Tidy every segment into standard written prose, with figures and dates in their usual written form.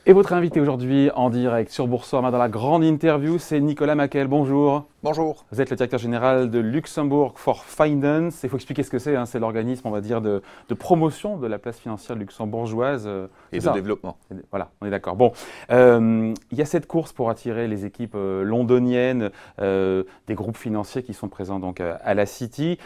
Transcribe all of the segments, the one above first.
Et votre invité aujourd'hui en direct sur Boursorama dans la grande interview, c'est Nicolas Maquel. Bonjour. Bonjour. Vous êtes le directeur général de Luxembourg for Finance. Il faut expliquer ce que c'est. C'est l'organisme, on va dire, de promotion de la place financière luxembourgeoise. Et de développement. Voilà, on est d'accord. Bon, il y a cette course pour attirer les équipes londoniennes, des groupes financiers qui sont présents donc à la City.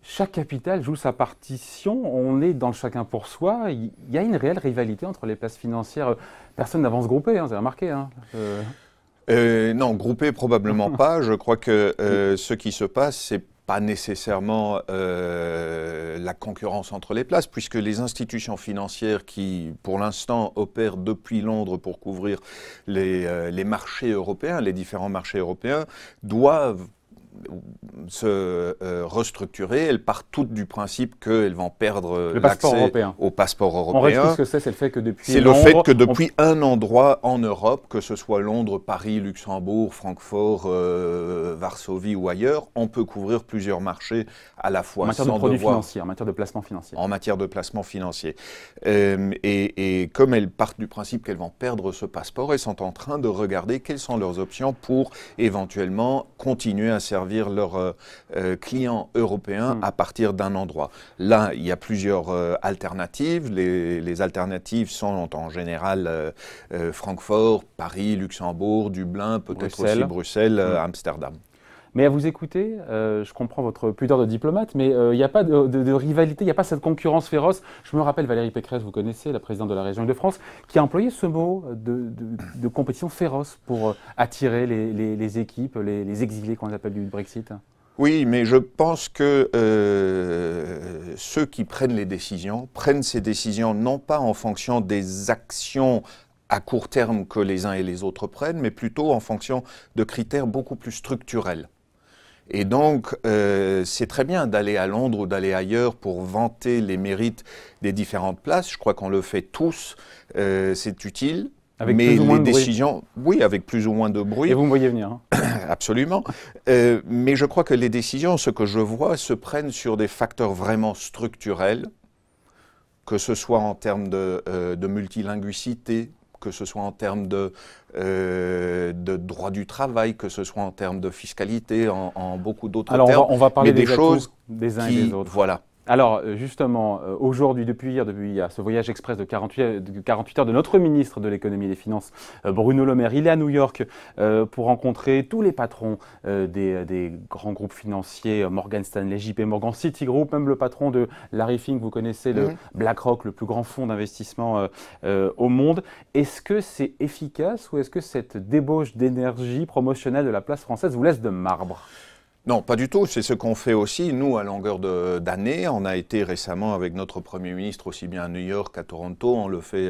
Chaque capitale joue sa partition, on est dans le chacun pour soi. Il y a une réelle rivalité entre les places financières. Personne n'avance groupé, vous avez remarqué. Non, groupé probablement pas. Je crois que ce qui se passe, c'est pas nécessairement la concurrence entre les places, puisque les institutions financières qui, pour l'instant, opèrent depuis Londres pour couvrir les marchés européens, les différents marchés européens, doivent se restructurer. Elles partent toutes du principe qu'elles vont perdre l'accès au passeport européen. On réexplique ce que c'est le fait que depuis C'est le fait que depuis un endroit en Europe, que ce soit Londres, Paris, Luxembourg, Francfort, Varsovie ou ailleurs, on peut couvrir plusieurs marchés à la fois. En matière de produits financiers, en matière de placement financier. En matière de placement financier. Et comme elles partent du principe qu'elles vont perdre ce passeport, elles sont en train de regarder quelles sont leurs options pour éventuellement continuer à servir leurs clients européens à partir d'un endroit. Là, il y a plusieurs alternatives. Les alternatives sont en général Francfort, Paris, Luxembourg, Dublin, peut-être aussi Bruxelles, Amsterdam. Mais à vous écouter, je comprends votre pudeur de diplomate, mais il n'y a pas de rivalité, il n'y a pas cette concurrence féroce. Je me rappelle Valérie Pécresse, vous connaissez, la présidente de la région Île-de-France, qui a employé ce mot de compétition féroce pour attirer les équipes, les exilés qu'on appelle du Brexit. Oui, mais je pense que ceux qui prennent ces décisions non pas en fonction des actions à court terme que les uns et les autres prennent, mais plutôt en fonction de critères beaucoup plus structurels. Et donc, c'est très bien d'aller à Londres ou d'aller ailleurs pour vanter les mérites des différentes places. Je crois qu'on le fait tous, c'est utile. Avec plus ou moins de décisions, oui, avec plus ou moins de bruit. Et vous me voyez venir. Hein. Absolument. Mais je crois que les décisions, ce que je vois, se prennent sur des facteurs vraiment structurels, que ce soit en termes de multilinguicité, que ce soit en termes de droit du travail, que ce soit en termes de fiscalité, en beaucoup d'autres termes. Alors on va parler des choses des uns et des autres. Voilà. Alors justement, aujourd'hui, depuis hier, il y a ce voyage express de 48 heures de notre ministre de l'économie et des finances, Bruno Le Maire. Il est à New York pour rencontrer tous les patrons des grands groupes financiers, Morgan Stanley, JP Morgan, Citigroup, même le patron de Larry Fink, vous connaissez, le BlackRock, le plus grand fonds d'investissement au monde. Est-ce que c'est efficace ou est-ce que cette débauche d'énergie promotionnelle de la place française vous laisse de marbre ? Non, pas du tout. C'est ce qu'on fait aussi, nous, à longueur d'année. On a été récemment avec notre Premier ministre, aussi bien à New York qu'à Toronto. On le fait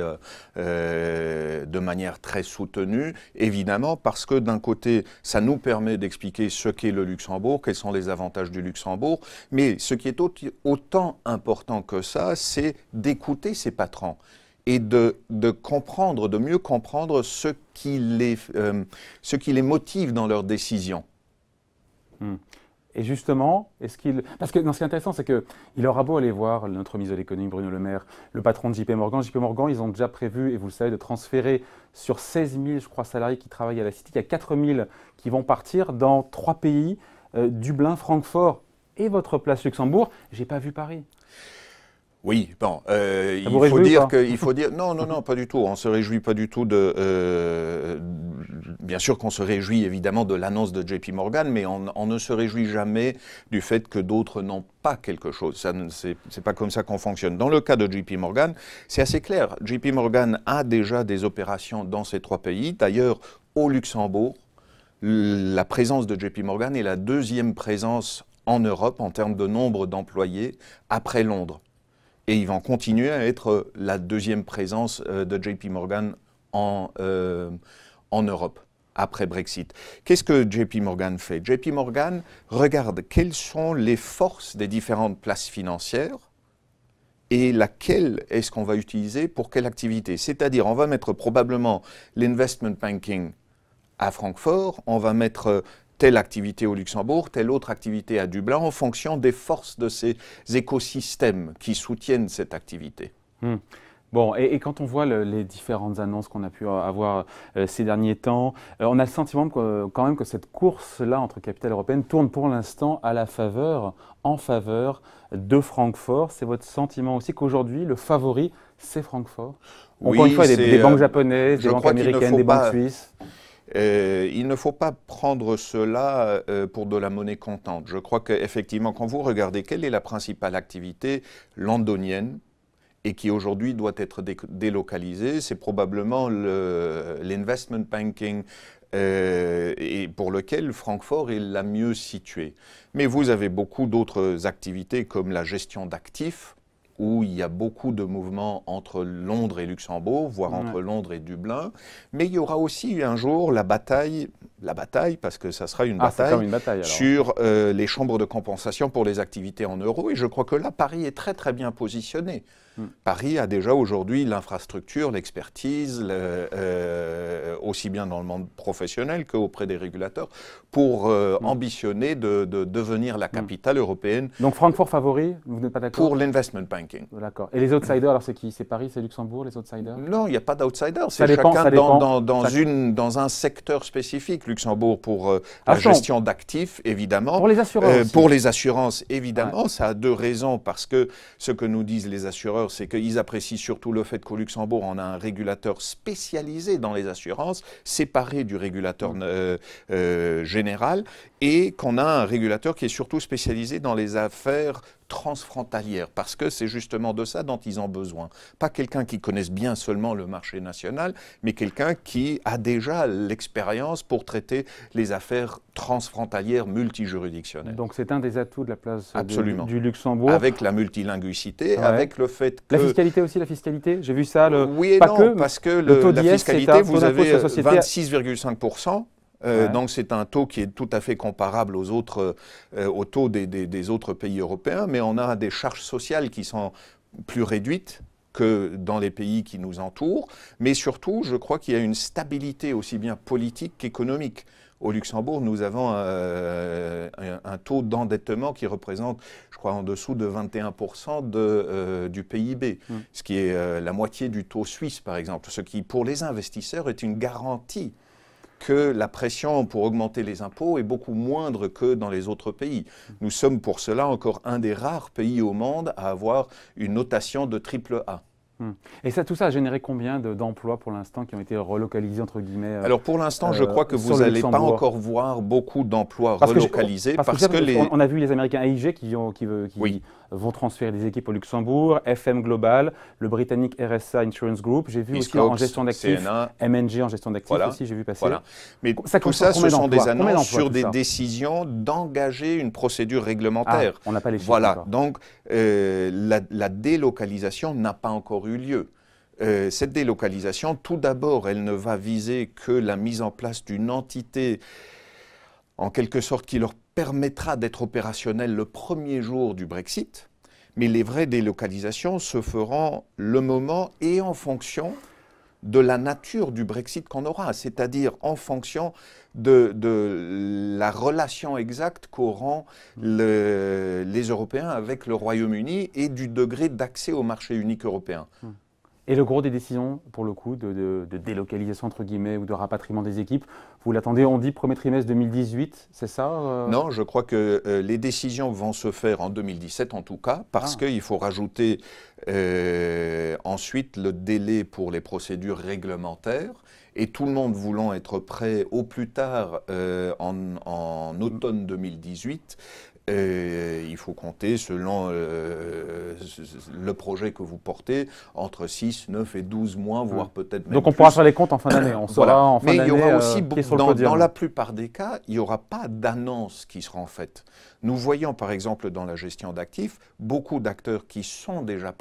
de manière très soutenue, évidemment, parce que d'un côté, ça nous permet d'expliquer ce qu'est le Luxembourg, quels sont les avantages du Luxembourg. Mais ce qui est autant important que ça, c'est d'écouter ces patrons et de comprendre, de mieux comprendre ce qui les motive dans leurs décisions. Et justement, parce que ce qui est intéressant, c'est qu'il aura beau aller voir notre ministre de l'économie, Bruno Le Maire, le patron de JP Morgan. JP Morgan, ils ont déjà prévu, et vous le savez, de transférer sur 16 000, je crois, salariés qui travaillent à la City. Il y a 4 000 qui vont partir dans 3 pays, Dublin, Francfort et votre place Luxembourg. Je n'ai pas vu Paris. Oui, bon, il faut dire, non, pas du tout. On se réjouit pas du tout bien sûr qu'on se réjouit évidemment de l'annonce de JP Morgan, mais on ne se réjouit jamais du fait que d'autres n'ont pas quelque chose. C'est pas comme ça qu'on fonctionne. Dans le cas de JP Morgan, c'est assez clair. JP Morgan a déjà des opérations dans ces 3 pays. D'ailleurs, au Luxembourg, la présence de JP Morgan est la 2e présence en Europe en termes de nombre d'employés après Londres. Et ils vont continuer à être la 2e présence de JP Morgan en Europe, après Brexit. Qu'est-ce que JP Morgan fait? JP Morgan regarde quelles sont les forces des différentes places financières et laquelle est-ce qu'on va utiliser pour quelle activité. C'est-à-dire, on va mettre probablement l'investment banking à Francfort, on va mettre telle activité au Luxembourg, telle autre activité à Dublin, en fonction des forces de ces écosystèmes qui soutiennent cette activité. Bon, et quand on voit les différentes annonces qu'on a pu avoir ces derniers temps, on a le sentiment quand même que cette course-là entre capitales européennes tourne pour l'instant en faveur de Francfort. C'est votre sentiment aussi qu'aujourd'hui, le favori, c'est Francfort? Encore une fois, il y a des banques japonaises, des banques américaines, des banques suisses. Il ne faut pas prendre cela pour de la monnaie comptante. Je crois qu'effectivement, quand vous regardez quelle est la principale activité londonienne, et qui aujourd'hui doit être délocalisé, c'est probablement l'investment banking et pour lequel Francfort est la mieux située. Mais vous avez beaucoup d'autres activités comme la gestion d'actifs, où il y a beaucoup de mouvements entre Londres et Luxembourg, voire entre Londres et Dublin. Mais il y aura aussi un jour la bataille, parce que ça sera une bataille, sur les chambres de compensation pour les activités en euros. Et je crois que là, Paris est très très bien positionné. Paris a déjà aujourd'hui l'infrastructure, l'expertise, aussi bien dans le monde professionnel qu'auprès des régulateurs, pour ambitionner de devenir la capitale européenne. Donc Francfort favori, vous n'êtes pas d'accord? Pour l'investment banking. D'accord. Et les outsiders, alors c'est qui? C'est Paris, c'est Luxembourg, les outsiders? Non, il n'y a pas d'outsiders. C'est chacun dans un secteur spécifique. Luxembourg pour la gestion d'actifs, évidemment. Pour les assurances. Pour les assurances, évidemment. Ça a deux raisons, parce que ce que nous disent les assureurs, c'est qu'ils apprécient surtout le fait qu'au Luxembourg, on a un régulateur spécialisé dans les assurances, séparé du régulateur général, et qu'on a un régulateur qui est surtout spécialisé dans les affaires transfrontalières, parce que c'est justement de ça dont ils ont besoin. Pas quelqu'un qui connaisse bien seulement le marché national, mais quelqu'un qui a déjà l'expérience pour traiter les affaires transfrontalières multijuridictionnelles. Donc c'est un des atouts de la place du Luxembourg. Avec la multilinguicité, avec le fait que... La fiscalité aussi, la fiscalité? J'ai vu ça, oui et non, parce que la fiscalité, vous avez 26,5%. Donc c'est un taux qui est tout à fait comparable au taux des autres pays européens, mais on a des charges sociales qui sont plus réduites que dans les pays qui nous entourent. Mais surtout, je crois qu'il y a une stabilité aussi bien politique qu'économique. Au Luxembourg, nous avons un taux d'endettement qui représente, je crois, en dessous de 21% du PIB, ce qui est la moitié du taux suisse, par exemple, ce qui, pour les investisseurs, est une garantie que la pression pour augmenter les impôts est beaucoup moindre que dans les autres pays. Nous sommes pour cela encore un des rares pays au monde à avoir une notation de AAA. Et tout ça a généré combien d'emplois pour l'instant qui ont été relocalisés, entre guillemets? Alors pour l'instant, je crois que vous n'allez pas encore voir beaucoup d'emplois relocalisés. On a vu les Américains AIG qui vont transférer des équipes au Luxembourg, FM Global, le britannique RSA Insurance Group. J'ai vu aussi en gestion d'actifs, MNG en gestion d'actifs aussi, j'ai vu passer. Mais tout ça, ce sont des annonces sur des décisions d'engager une procédure réglementaire. On n'a pas les chiffres encore. Donc la délocalisation n'a pas encore eu lieu. Cette délocalisation, tout d'abord, elle ne va viser que la mise en place d'une entité, en quelque sorte, qui leur permettra d'être opérationnelle le premier jour du Brexit, mais les vraies délocalisations se feront le moment et en fonction de la nature du Brexit qu'on aura, c'est-à-dire en fonction de la relation exacte qu'auront les Européens avec le Royaume-Uni et du degré d'accès au marché unique européen. Et le gros des décisions, pour le coup, de délocalisation, entre guillemets, ou de rapatriement des équipes, vous l'attendez, on dit, premier trimestre 2018, c'est ça Non, je crois que les décisions vont se faire en 2017, en tout cas, parce qu'il faut rajouter ensuite le délai pour les procédures réglementaires. Et tout le monde voulant être prêt au plus tard en automne 2018, il faut compter, selon le projet que vous portez, entre 6, 9 et 12 mois, voire peut-être même Donc on plus. pourra faire les comptes en fin d'année, on saura en fin d'année. Mais il y aura aussi, dans la plupart des cas, il n'y aura pas d'annonces qui seront faites. Nous voyons par exemple dans la gestion d'actifs, beaucoup d'acteurs qui sont déjà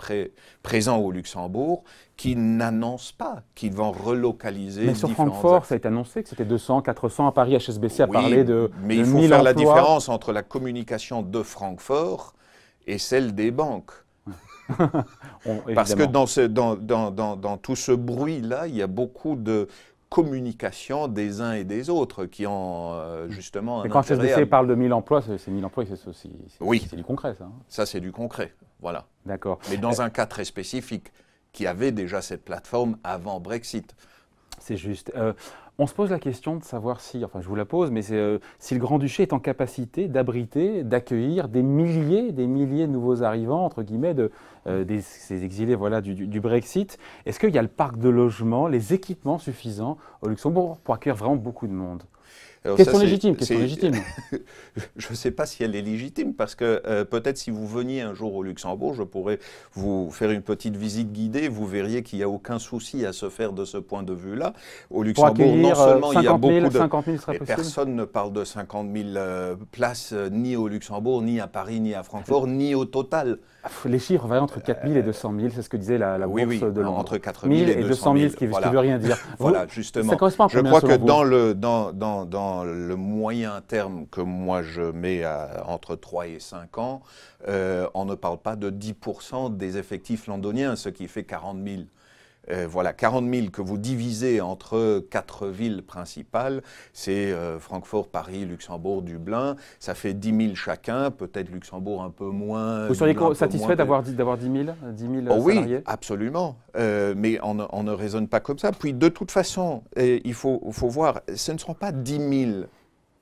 présents au Luxembourg, qui n'annoncent pas qu'ils vont relocaliser. Mais sur Francfort, ça a été annoncé que c'était 200, 400. À Paris, HSBC a parlé de 1000 mais il faut faire la différence entre la communication de Francfort et celle des banques. Parce que dans tout ce bruit-là, il y a beaucoup de communication des uns et des autres qui ont justement un Et quand intérêt HSBC parle de 1000 emplois, c'est 1000 emplois, c'est aussi Oui. c'est du concret, ça. Ça, c'est du concret, voilà. D'accord. Mais dans un cas très spécifique, qui avait déjà cette plateforme avant Brexit. C'est juste. On se pose la question de savoir si, enfin je vous la pose, mais si le Grand-Duché est en capacité d'abriter, d'accueillir des milliers de nouveaux arrivants, entre guillemets, ces exilés voilà, du Brexit. Est-ce qu'il y a le parc de logement, les équipements suffisants au Luxembourg pour accueillir vraiment beaucoup de monde? Alors Question ça, légitime, question légitime. Je ne sais pas si elle est légitime, parce que peut-être si vous veniez un jour au Luxembourg, je pourrais vous faire une petite visite guidée, vous verriez qu'il n'y a aucun souci à se faire de ce point de vue-là. Au Luxembourg, non seulement il y a beaucoup de... 50 000 serait possible. Personne ne parle de 50 000 places, ni au Luxembourg, ni à Paris, ni à Francfort, ni au total. Les chiffres varient entre 4 000 et 200 000, c'est ce que disait la bourse de Londres. Entre 4 000 et 200 000, ce qui ne veut rien dire. Voilà, justement. Ça correspond à combien, je crois que vous dans le moyen terme que moi je mets entre 3 et 5 ans, on ne parle pas de 10% des effectifs londoniens, ce qui fait 40 000. Voilà, 40 000 que vous divisez entre 4 villes principales, c'est Francfort, Paris, Luxembourg, Dublin, ça fait 10 000 chacun, peut-être Luxembourg un peu moins. Vous seriez satisfait d'avoir 10 000 salariés? Oui, absolument, mais on ne raisonne pas comme ça. Puis de toute façon, il faut voir, ce ne seront pas 10 000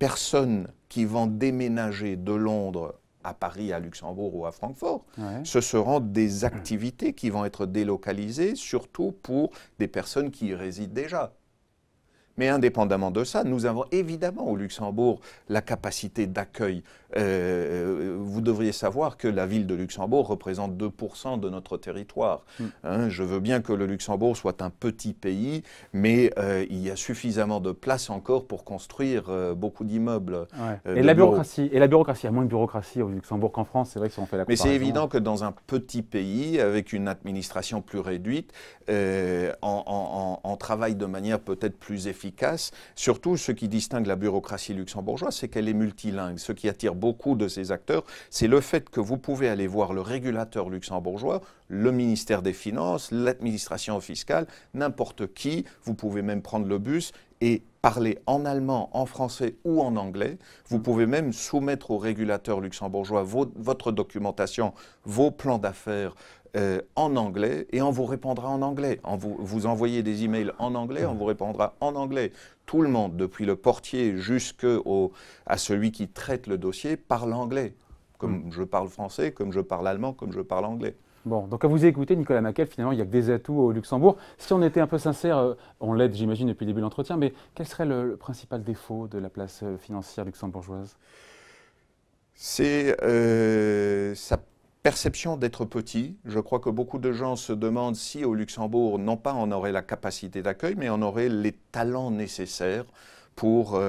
personnes qui vont déménager de Londres à Paris, à Luxembourg ou à Francfort. Ouais. Ce seront des activités qui vont être délocalisées, surtout pour des personnes qui y résident déjà. Mais indépendamment de ça, nous avons évidemment au Luxembourg la capacité d'accueil. Vous devriez savoir que la ville de Luxembourg représente 2% de notre territoire. Hein, je veux bien que le Luxembourg soit un petit pays, mais il y a suffisamment de place encore pour construire beaucoup d'immeubles. Ouais. Et la bureaucratie, il y a moins de bureaucratie au Luxembourg qu'en France, c'est vrai que si on fait la comparaison. Mais c'est évident que dans un petit pays, avec une administration plus réduite, on travaille de manière peut-être plus efficace. Surtout, ce qui distingue la bureaucratie luxembourgeoise, c'est qu'elle est multilingue. Ce qui attire beaucoup de ces acteurs, c'est le fait que vous pouvez aller voir le régulateur luxembourgeois, le ministère des Finances, l'administration fiscale, n'importe qui. Vous pouvez même prendre le bus et parler en allemand, en français ou en anglais. Vous pouvez même soumettre au régulateur luxembourgeois votre documentation, vos plans d'affaires, en anglais, et on vous répondra en anglais. Vous envoyez des emails en anglais, on vous répondra en anglais. Tout le monde, depuis le portier jusqu'à celui qui traite le dossier, parle anglais. Comme je parle français, comme je parle allemand, comme je parle anglais. Bon, donc à vous écouter, Nicolas Maquel, finalement, il n'y a que des atouts au Luxembourg. Si on était un peu sincère, on l'aide, j'imagine, depuis le début de l'entretien, mais quel serait le principal défaut de la place financière luxembourgeoise? C'est sa perception d'être petit. Je crois que beaucoup de gens se demandent si au Luxembourg, non pas on aurait la capacité d'accueil, mais on aurait les talents nécessaires pour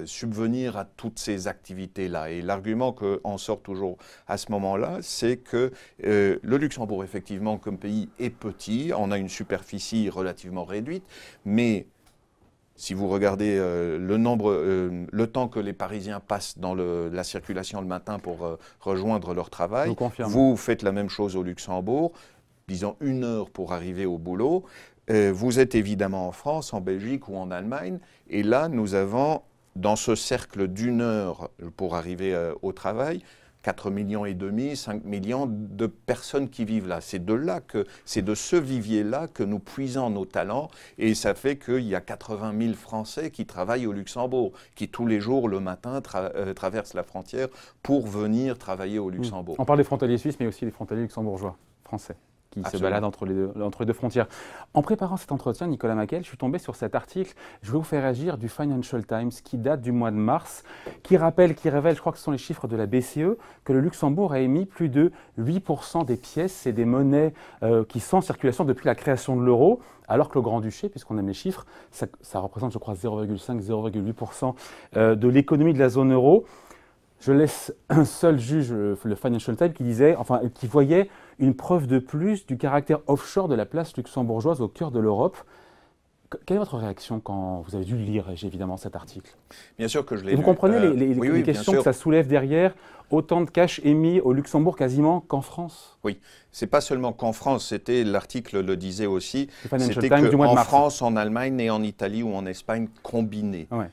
subvenir à toutes ces activités-là. Et l'argument qu'on sort toujours à ce moment-là, c'est que le Luxembourg, effectivement, comme pays, est petit. On a une superficie relativement réduite, mais si vous regardez le temps que les Parisiens passent dans la circulation le matin pour rejoindre leur travail, vous faites la même chose au Luxembourg, disons 1 heure pour arriver au boulot. Vous êtes évidemment en France, en Belgique ou en Allemagne, et là nous avons dans ce cercle d'1 heure pour arriver au travail, 4,5 millions, 5 millions de personnes qui vivent là. C'est de ce vivier-là que nous puisons nos talents, et ça fait qu'il y a 80 000 Français qui travaillent au Luxembourg, qui tous les jours le matin traversent la frontière pour venir travailler au Luxembourg. On parle des frontaliers suisses, mais aussi des frontaliers luxembourgeois, français, qui se baladent entre les deux frontières. En préparant cet entretien, Nicolas Maquel, je suis tombé sur cet article, je vais vous faire réagir, du Financial Times, qui date du mois de mars, qui révèle, je crois que ce sont les chiffres de la BCE, que le Luxembourg a émis plus de 8% des pièces et des monnaies qui sont en circulation depuis la création de l'euro, alors que le Grand-Duché, puisqu'on aime les chiffres, ça représente, je crois, 0,5-0,8% de l'économie de la zone euro. Je laisse un seul juge, le Financial Times, qui voyait une preuve de plus du caractère offshore de la place luxembourgeoise au cœur de l'Europe. Quelle est votre réaction quand vous avez dû lire évidemment cet article? Bien sûr que je l'ai lu. Vous comprenez les questions que ça soulève derrière? Autant de cash émis au Luxembourg quasiment qu'en France? Oui, c'est pas seulement qu'en France, c'était l'article le disait aussi, c'était qu'en France, en Allemagne et en Italie ou en Espagne combinés. Ouais.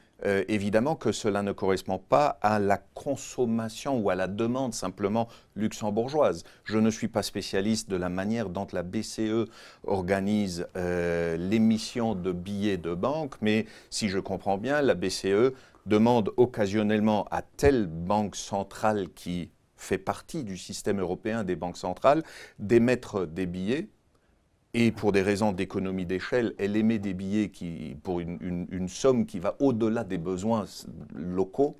Évidemment que cela ne correspond pas à la consommation ou à la demande simplement luxembourgeoise. Je ne suis pas spécialiste de la manière dont la BCE organise l'émission de billets de banque, mais si je comprends bien, la BCE demande occasionnellement à telle banque centrale qui fait partie du système européen des banques centrales d'émettre des billets. Et pour des raisons d'économie d'échelle, elle émet des billets pour une somme qui va au-delà des besoins locaux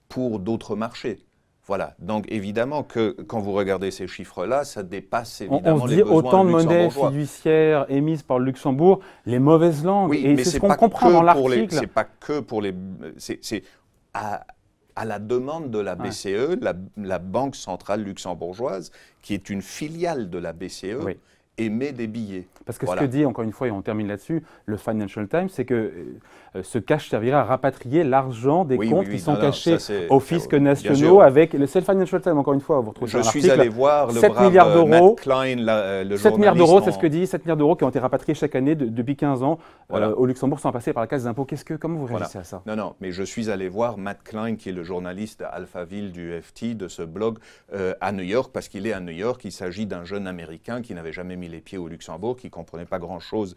pour d'autres marchés. Voilà. Donc évidemment que quand vous regardez ces chiffres-là, ça dépasse évidemment les besoins autant de monnaie fiduciaire émise par le Luxembourg, les mauvaises langues. Oui, et c'est ce qu'on comprend dans l'article. C'est pas que pour les... C'est à la demande de la BCE, la Banque centrale luxembourgeoise, qui est une filiale de la BCE, oui, émet des billets. Parce que ce que dit, encore une fois, et on termine là-dessus, le Financial Times, c'est que ce cash servira à rapatrier l'argent des comptes qui sont cachés aux fiscs nationaux avec... C'est le Financial Times, encore une fois, vous retrouvez Je suis allé voir le 7 milliards d'euros. Matt Klein, le 7 milliards d'euros, c'est ce que dit, 7 milliards d'euros qui ont été rapatriés chaque année depuis 15 ans au Luxembourg sans passer par la case des impôts. Comment vous réagissez à ça? Non, mais je suis allé voir Matt Klein, qui est le journaliste Alphaville du FT, de ce blog, à New York, parce qu'il est à New York. Il s'agit d'un jeune Américain qui n'avait jamais mis les pieds au Luxembourg, qui ne comprenait pas grand-chose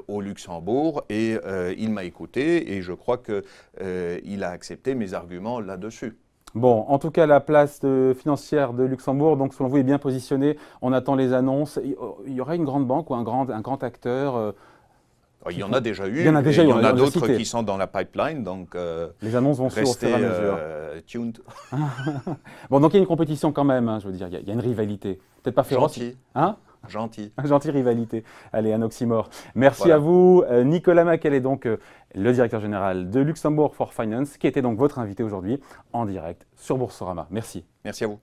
au Luxembourg, et il m'a écouté, et je crois qu'il a accepté mes arguments là-dessus. Bon, en tout cas, la place financière de Luxembourg, donc selon vous, est bien positionnée. On attend les annonces. Il y aura une grande banque ou un grand acteur il y en a déjà eu. Il y en a déjà eu. Il y en a d'autres qui sont dans la pipeline, donc les annonces vont se faire à mesure. Tuned. Bon, donc il y a une compétition quand même, hein, je veux dire, il y a une rivalité. Peut-être pas féroce. Gentil. Hein? Gentil. Gentille rivalité. Allez, un oxymore. Merci à vous. Nicolas Maquel est donc le directeur général de Luxembourg for Finance, qui était donc votre invité aujourd'hui en direct sur Boursorama. Merci. Merci à vous.